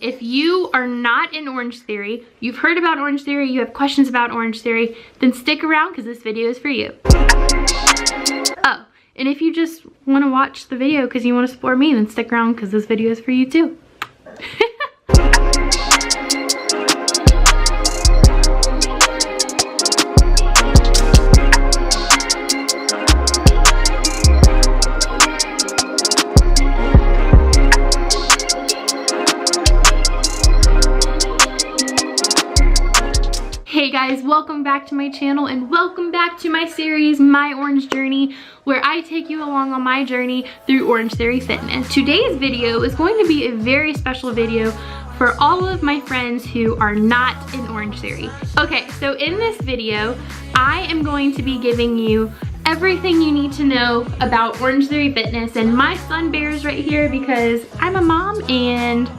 if you are not in Orangetheory, you've heard about Orangetheory, you have questions about Orangetheory, then stick around because this video is for you. Oh, and if you just want to watch the video because you want to support me, then stick around because this video is for you too. Hey guys, welcome back to my channel and welcome back to my series, My Orange Journey, where I take you along on my journey through Orangetheory Fitness. Today's video is going to be a very special video for all of my friends who are not in Orangetheory. Okay, so in this video, I am going to be giving you everything you need to know about Orangetheory Fitness, and my son bears right here because I'm a mom and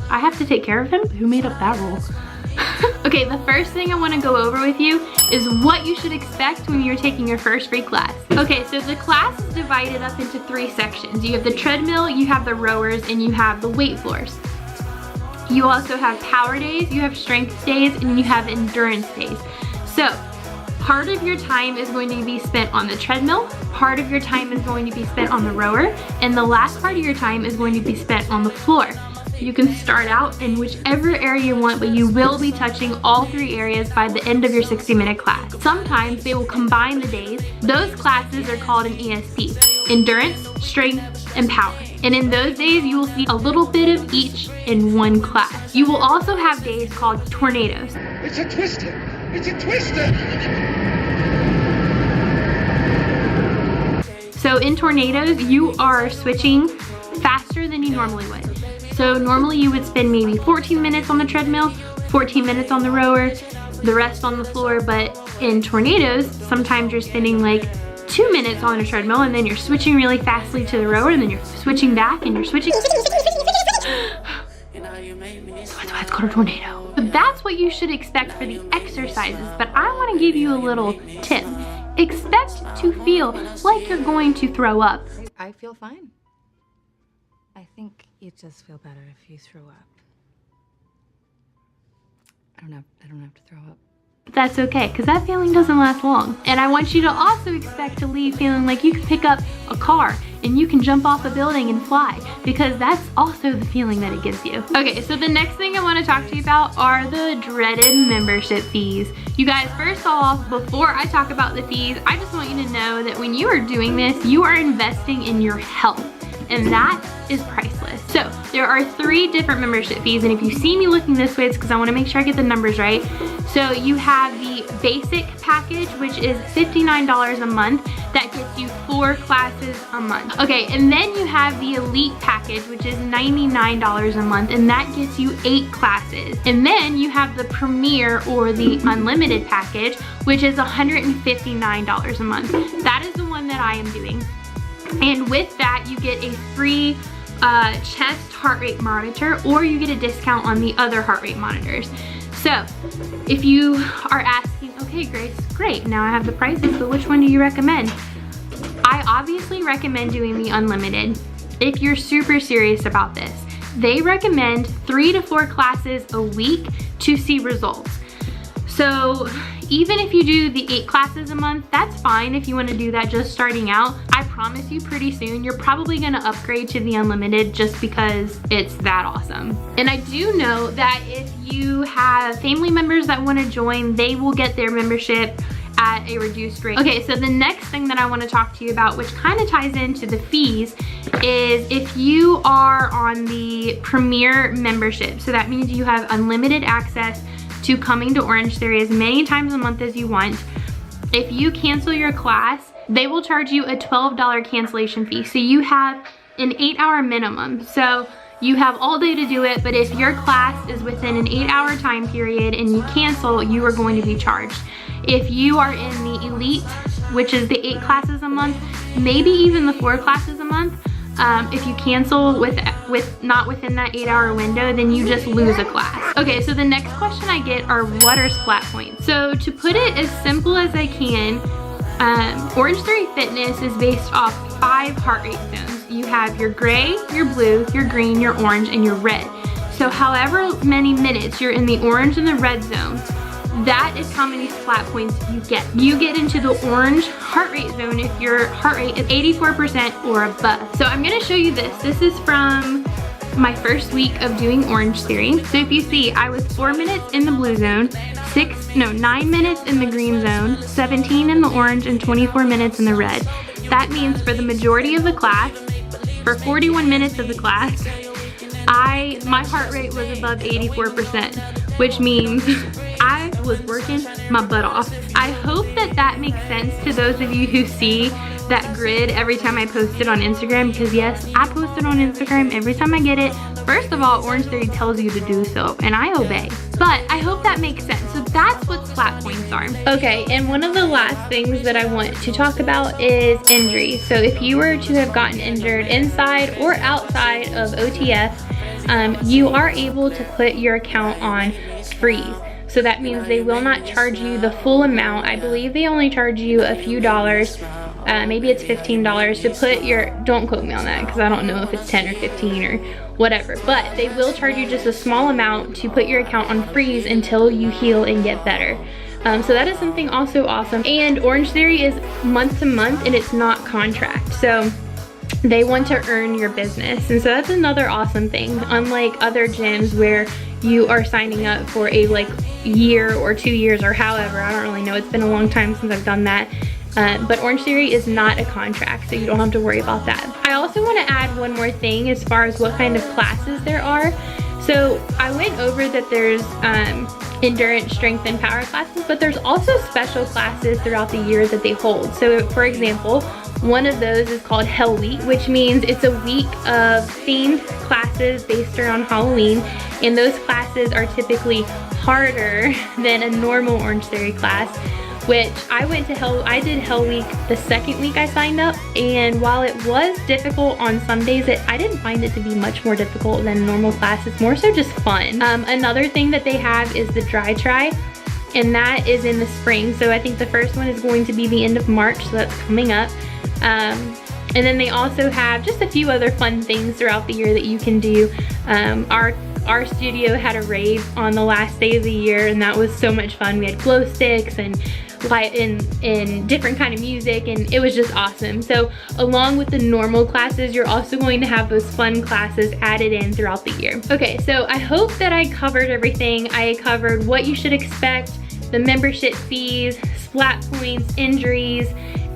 I have to take care of him. Who made up that rule? Okay, the first thing I want to go over with you is what you should expect when you're taking your first free class. Okay, so the class is divided up into 3 sections. You have the treadmill, you have the rowers, and you have the weight floors. You also have power days, you have strength days, and you have endurance days. So, part of your time is going to be spent on the treadmill, part of your time is going to be spent on the rower, and the last part of your time is going to be spent on the floor. You can start out in whichever area you want, but you will be touching all 3 areas by the end of your 60-minute class. Sometimes they will combine the days. Those classes are called an ESP, endurance, strength, and power. And in those days, you will see a little bit of each in one class. You will also have days called tornadoes. It's a twister! It's a twister! So in tornadoes, you are switching faster than you normally would. So normally you would spend maybe 14 minutes on the treadmill, 14 minutes on the rower, the rest on the floor, but in tornadoes, sometimes you're spending like 2 minutes on a treadmill and then you're switching really fastly to the rower and then you're switching back and you're switching. So that's why it's called a tornado. But that's what you should expect for the exercises, but I want to give you a little tip. Expect to feel like you're going to throw up. I feel fine. I think you'd just feel better if you threw up. I don't have to throw up. But that's okay, because that feeling doesn't last long. And I want you to also expect to leave feeling like you can pick up a car and you can jump off a building and fly, because that's also the feeling that it gives you. Okay, so the next thing I want to talk to you about are the dreaded membership fees. You guys, first off, before I talk about the fees, I just want you to know that when you are doing this, you are investing in your health. And that is priceless. So there are 3 different membership fees, and if you see me looking this way, it's because I want to make sure I get the numbers right. So you have the basic package, which is $59 a month. That gets you 4 classes a month. Okay, and then you have the elite package, which is $99 a month, and that gets you 8 classes. And then you have the premier or the unlimited package, which is $159 a month. That is the one that I am doing. And with that, you get a free chest heart rate monitor, or you get a discount on the other heart rate monitors. So if you are asking, okay Grace, great, now I have the prices, but which one do you recommend? I obviously recommend doing the unlimited if you're super serious about this. They recommend 3 to 4 classes a week to see results. So even if you do the 8 classes a month, that's fine if you want to do that just starting out. I promise you pretty soon, you're probably going to upgrade to the unlimited just because it's that awesome. And I do know that if you have family members that want to join, they will get their membership at a reduced rate. Okay, so the next thing that I want to talk to you about, which kind of ties into the fees, is if you are on the premier membership. So that means you have unlimited access to coming to Orangetheory as many times a month as you want. If you cancel your class, they will charge you a $12 cancellation fee. So you have an 8-hour minimum. So you have all day to do it, but if your class is within an 8-hour time period and you cancel, you are going to be charged. If you are in the elite, which is the 8 classes a month, maybe even the 4 classes a month, if you cancel with not within that 8-hour window, then you just lose a class. Okay, so the next question I get are, what are splat points? So to put it as simple as I can, Orangetheory Fitness is based off 5 heart rate zones. You have your gray, your blue, your green, your orange, and your red. So however many minutes you're in the orange and the red zone, that is how many splat points you get. You get into the orange heart rate zone if your heart rate is 84% or above. So I'm gonna show you this. This is from my first week of doing Orangetheory. So if you see, I was 4 minutes in the blue zone, 9 minutes in the green zone, 17 in the orange, and 24 minutes in the red. That means for the majority of the class, for 41 minutes of the class, my heart rate was above 84%, which means I was working my butt off. I hope that that makes sense to those of you who see that grid every time I post it on Instagram, because yes, I post it on Instagram every time I get it. First of all, Orangetheory tells you to do so, and I obey. But I hope that makes sense. So that's what splat points are. Okay, and one of the last things that I want to talk about is injury. So if you were to have gotten injured inside or outside of OTF, you are able to put your account on freeze. So that means they will not charge you the full amount. I believe they only charge you a few dollars. Maybe it's $15 to put your, don't quote me on that because I don't know if it's 10 or 15 or whatever, but they will charge you just a small amount to put your account on freeze until you heal and get better. So that is something also awesome. And Orangetheory is month to month and it's not contract. So they want to earn your business. And so that's another awesome thing. Unlike other gyms where you are signing up for a year or 2 years or however, I don't really know. It's been a long time since I've done that. But Orangetheory is not a contract, so you don't have to worry about that. I also want to add one more thing as far as what kind of classes there are. So I went over that there's endurance, strength, and power classes, but there's also special classes throughout the year that they hold. So for example, one of those is called Hell Week, which means it's a week of themed classes based around Halloween, and those classes are typically harder than a normal Orangetheory class, which I did Hell Week the second week I signed up, and while it was difficult on some days, I didn't find it to be much more difficult than a normal class. It's more so just fun. Another thing that they have is the dry try, and that is in the spring. So I think the first one is going to be the end of March, so that's coming up. And then they also have just a few other fun things throughout the year that you can do. Our studio had a rave on the last day of the year, and that was so much fun. We had glow sticks and light and different kind of music, and it was just awesome. So along with the normal classes, you're also going to have those fun classes added in throughout the year. Okay, so I hope that I covered everything. I covered what you should expect, the membership fees, splat points, injuries,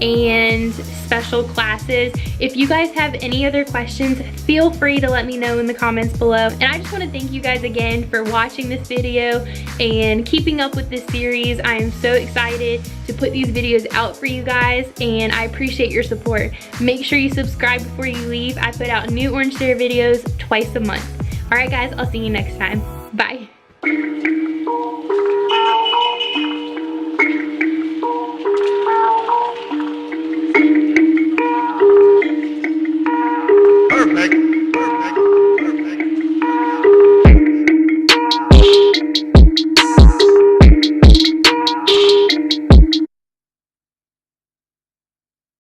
and special classes. If you guys have any other questions, feel free to let me know in the comments below. And I just want to thank you guys again for watching this video and keeping up with this series. I am so excited to put these videos out for you guys, and I appreciate your support. Make sure you subscribe before you leave. I put out new Orangetheory videos twice a month. All right guys, I'll see you next time. Bye.